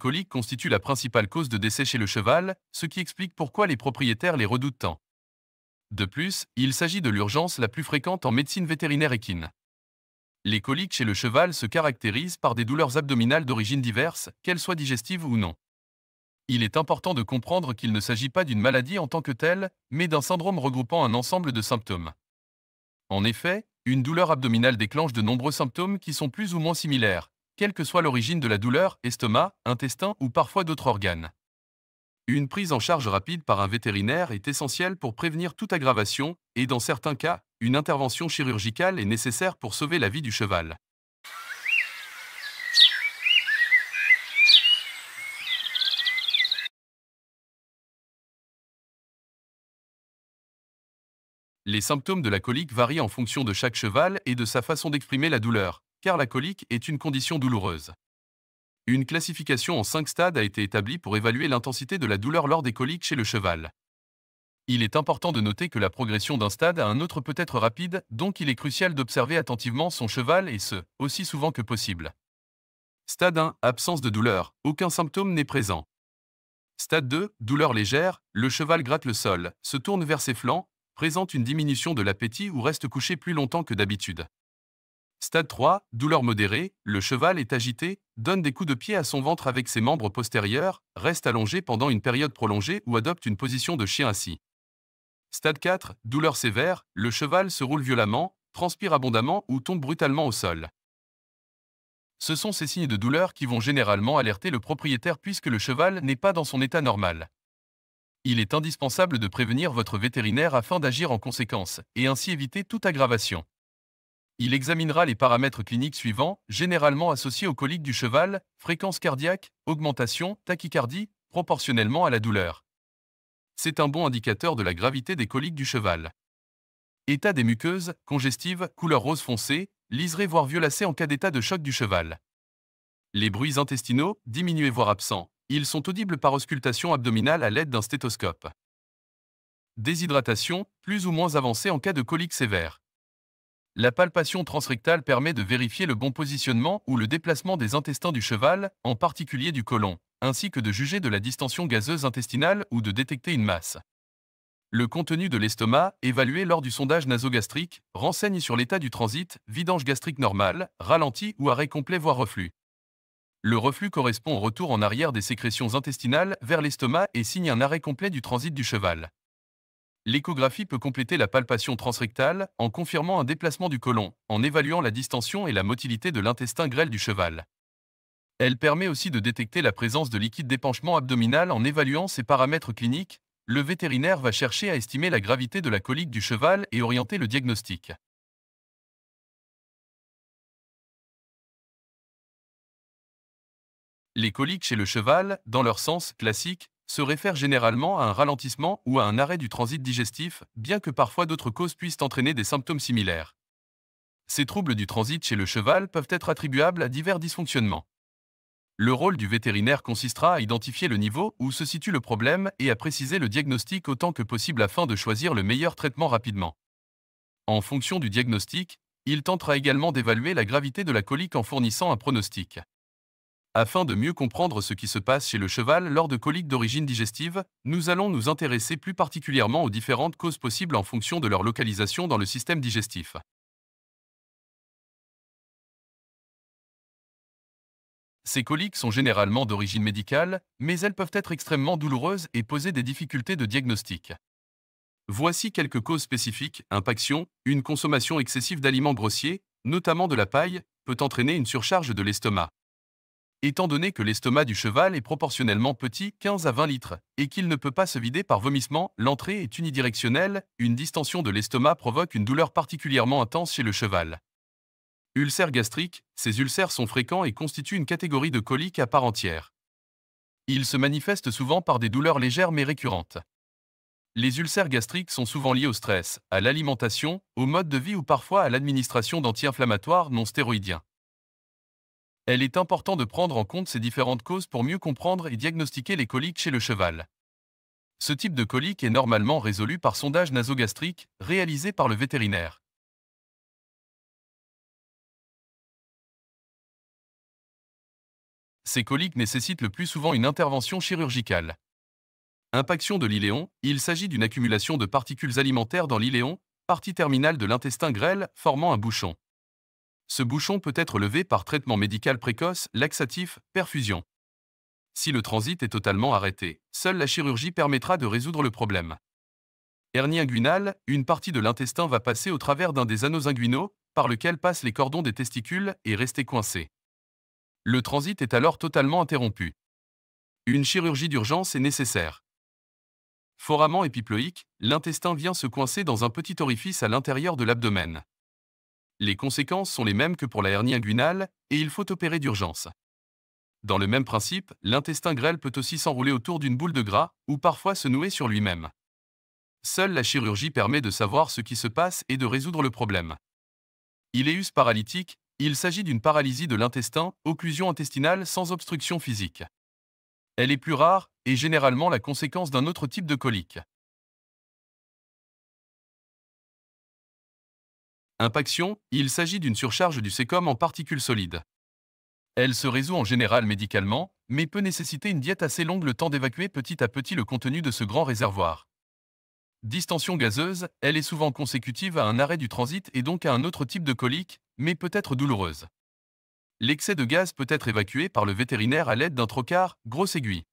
coliques constituent la principale cause de décès chez le cheval, ce qui explique pourquoi les propriétaires les redoutent tant. De plus, il s'agit de l'urgence la plus fréquente en médecine vétérinaire équine. Les coliques chez le cheval se caractérisent par des douleurs abdominales d'origine diverse, qu'elles soient digestives ou non. Il est important de comprendre qu'il ne s'agit pas d'une maladie en tant que telle, mais d'un syndrome regroupant un ensemble de symptômes. En effet, une douleur abdominale déclenche de nombreux symptômes qui sont plus ou moins similaires, quelle que soit l'origine de la douleur, estomac, intestin ou parfois d'autres organes. Une prise en charge rapide par un vétérinaire est essentielle pour prévenir toute aggravation, et dans certains cas, une intervention chirurgicale est nécessaire pour sauver la vie du cheval. Les symptômes de la colique varient en fonction de chaque cheval et de sa façon d'exprimer la douleur, car la colique est une condition douloureuse. Une classification en 5 stades a été établie pour évaluer l'intensité de la douleur lors des coliques chez le cheval. Il est important de noter que la progression d'un stade à un autre peut être rapide, donc il est crucial d'observer attentivement son cheval et ce, aussi souvent que possible. Stade 1, absence de douleur, aucun symptôme n'est présent. Stade 2, douleur légère, le cheval gratte le sol, se tourne vers ses flancs, présente une diminution de l'appétit ou reste couché plus longtemps que d'habitude. Stade 3, douleur modérée, le cheval est agité, donne des coups de pied à son ventre avec ses membres postérieurs, reste allongé pendant une période prolongée ou adopte une position de chien assis. Stade 4, douleur sévère, le cheval se roule violemment, transpire abondamment ou tombe brutalement au sol. Ce sont ces signes de douleur qui vont généralement alerter le propriétaire puisque le cheval n'est pas dans son état normal. Il est indispensable de prévenir votre vétérinaire afin d'agir en conséquence, et ainsi éviter toute aggravation. Il examinera les paramètres cliniques suivants, généralement associés aux coliques du cheval: fréquence cardiaque, augmentation, tachycardie, proportionnellement à la douleur. C'est un bon indicateur de la gravité des coliques du cheval. État des muqueuses, congestives, couleur rose foncé, liseré voire violacé en cas d'état de choc du cheval. Les bruits intestinaux, diminués voire absents. Ils sont audibles par auscultation abdominale à l'aide d'un stéthoscope. Déshydratation, plus ou moins avancée en cas de colique sévère. La palpation transrectale permet de vérifier le bon positionnement ou le déplacement des intestins du cheval, en particulier du côlon, ainsi que de juger de la distension gazeuse intestinale ou de détecter une masse. Le contenu de l'estomac, évalué lors du sondage nasogastrique, renseigne sur l'état du transit, vidange gastrique normale, ralenti ou arrêt complet voire reflux. Le reflux correspond au retour en arrière des sécrétions intestinales vers l'estomac et signe un arrêt complet du transit du cheval. L'échographie peut compléter la palpation transrectale en confirmant un déplacement du côlon, en évaluant la distension et la motilité de l'intestin grêle du cheval. Elle permet aussi de détecter la présence de liquide d'épanchement abdominal en évaluant ces paramètres cliniques. Le vétérinaire va chercher à estimer la gravité de la colique du cheval et orienter le diagnostic. Les coliques chez le cheval, dans leur sens classique, se réfèrent généralement à un ralentissement ou à un arrêt du transit digestif, bien que parfois d'autres causes puissent entraîner des symptômes similaires. Ces troubles du transit chez le cheval peuvent être attribuables à divers dysfonctionnements. Le rôle du vétérinaire consistera à identifier le niveau où se situe le problème et à préciser le diagnostic autant que possible afin de choisir le meilleur traitement rapidement. En fonction du diagnostic, il tentera également d'évaluer la gravité de la colique en fournissant un pronostic. Afin de mieux comprendre ce qui se passe chez le cheval lors de coliques d'origine digestive, nous allons nous intéresser plus particulièrement aux différentes causes possibles en fonction de leur localisation dans le système digestif. Ces coliques sont généralement d'origine médicale, mais elles peuvent être extrêmement douloureuses et poser des difficultés de diagnostic. Voici quelques causes spécifiques: impaction, une consommation excessive d'aliments grossiers, notamment de la paille, peut entraîner une surcharge de l'estomac. Étant donné que l'estomac du cheval est proportionnellement petit, 15 à 20 litres, et qu'il ne peut pas se vider par vomissement, l'entrée est unidirectionnelle, une distension de l'estomac provoque une douleur particulièrement intense chez le cheval. Ulcères gastriques, ces ulcères sont fréquents et constituent une catégorie de coliques à part entière. Ils se manifestent souvent par des douleurs légères mais récurrentes. Les ulcères gastriques sont souvent liés au stress, à l'alimentation, au mode de vie ou parfois à l'administration d'anti-inflammatoires non stéroïdiens. Il est important de prendre en compte ces différentes causes pour mieux comprendre et diagnostiquer les coliques chez le cheval. Ce type de colique est normalement résolu par sondage nasogastrique, réalisé par le vétérinaire. Ces coliques nécessitent le plus souvent une intervention chirurgicale. Impaction de l'iléon, il s'agit d'une accumulation de particules alimentaires dans l'iléon, partie terminale de l'intestin grêle, formant un bouchon. Ce bouchon peut être levé par traitement médical précoce, laxatif, perfusion. Si le transit est totalement arrêté, seule la chirurgie permettra de résoudre le problème. Hernie inguinale, une partie de l'intestin va passer au travers d'un des anneaux inguinaux, par lequel passent les cordons des testicules, et rester coincé. Le transit est alors totalement interrompu. Une chirurgie d'urgence est nécessaire. Foramen épiploïque, l'intestin vient se coincer dans un petit orifice à l'intérieur de l'abdomen. Les conséquences sont les mêmes que pour la hernie inguinale, et il faut opérer d'urgence. Dans le même principe, l'intestin grêle peut aussi s'enrouler autour d'une boule de gras, ou parfois se nouer sur lui-même. Seule la chirurgie permet de savoir ce qui se passe et de résoudre le problème. Iléus paralytique, il s'agit d'une paralysie de l'intestin, occlusion intestinale sans obstruction physique. Elle est plus rare et généralement la conséquence d'un autre type de colique. Impaction, il s'agit d'une surcharge du sécom en particules solides. Elle se résout en général médicalement, mais peut nécessiter une diète assez longue le temps d'évacuer petit à petit le contenu de ce grand réservoir. Distension gazeuse, elle est souvent consécutive à un arrêt du transit et donc à un autre type de colique, mais peut être douloureuse. L'excès de gaz peut être évacué par le vétérinaire à l'aide d'un trocard, grosse aiguille.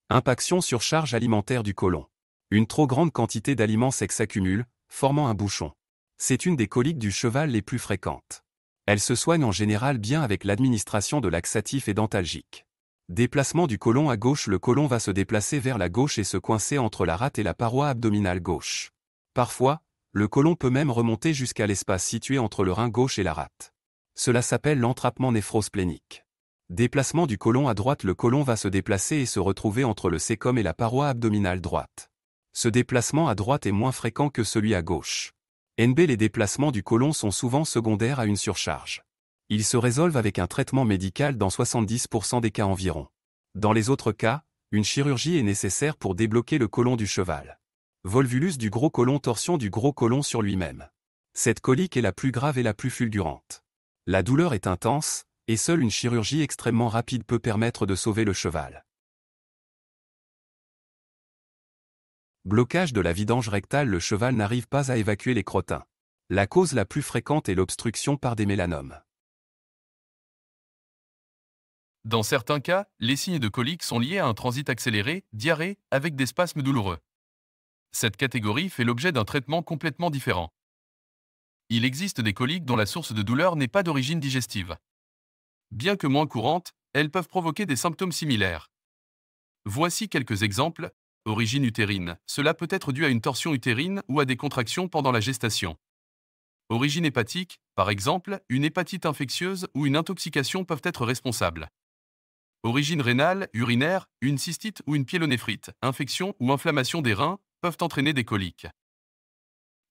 Impaction sur charge alimentaire du côlon. Une trop grande quantité d'aliments secs s'accumule, formant un bouchon. C'est une des coliques du cheval les plus fréquentes. Elle se soigne en général bien avec l'administration de laxatifs et d'antalgiques. Déplacement du côlon à gauche. Le côlon va se déplacer vers la gauche et se coincer entre la rate et la paroi abdominale gauche. Parfois, le côlon peut même remonter jusqu'à l'espace situé entre le rein gauche et la rate. Cela s'appelle l'entrapement néphrosplénique. Déplacement du côlon à droite. Le côlon va se déplacer et se retrouver entre le sécom et la paroi abdominale droite. Ce déplacement à droite est moins fréquent que celui à gauche. NB. Les déplacements du côlon sont souvent secondaires à une surcharge. Ils se résolvent avec un traitement médical dans 70% des cas environ. Dans les autres cas, une chirurgie est nécessaire pour débloquer le côlon du cheval. Volvulus du gros côlon. Torsion du gros côlon sur lui-même. Cette colique est la plus grave et la plus fulgurante. La douleur est intense, et seule une chirurgie extrêmement rapide peut permettre de sauver le cheval. Blocage de la vidange rectale. Le cheval n'arrive pas à évacuer les crottins. La cause la plus fréquente est l'obstruction par des mélanomes. Dans certains cas, les signes de colique sont liés à un transit accéléré, diarrhée, avec des spasmes douloureux. Cette catégorie fait l'objet d'un traitement complètement différent. Il existe des coliques dont la source de douleur n'est pas d'origine digestive. Bien que moins courantes, elles peuvent provoquer des symptômes similaires. Voici quelques exemples. Origine utérine, cela peut être dû à une torsion utérine ou à des contractions pendant la gestation. Origine hépatique, par exemple, une hépatite infectieuse ou une intoxication peuvent être responsables. Origine rénale, urinaire, une cystite ou une pyélonéphrite, infection ou inflammation des reins, peuvent entraîner des coliques.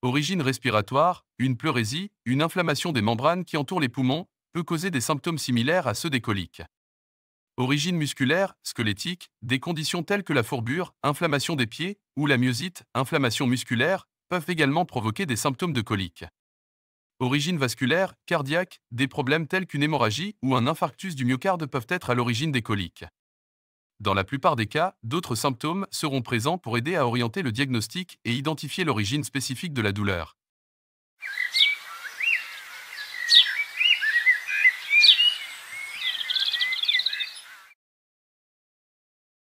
Origine respiratoire, une pleurésie, une inflammation des membranes qui entourent les poumons, peut causer des symptômes similaires à ceux des coliques. Origine musculaire, squelettique, des conditions telles que la fourbure, inflammation des pieds, ou la myosite, inflammation musculaire, peuvent également provoquer des symptômes de colique. Origine vasculaire, cardiaque, des problèmes tels qu'une hémorragie ou un infarctus du myocarde peuvent être à l'origine des coliques. Dans la plupart des cas, d'autres symptômes seront présents pour aider à orienter le diagnostic et identifier l'origine spécifique de la douleur.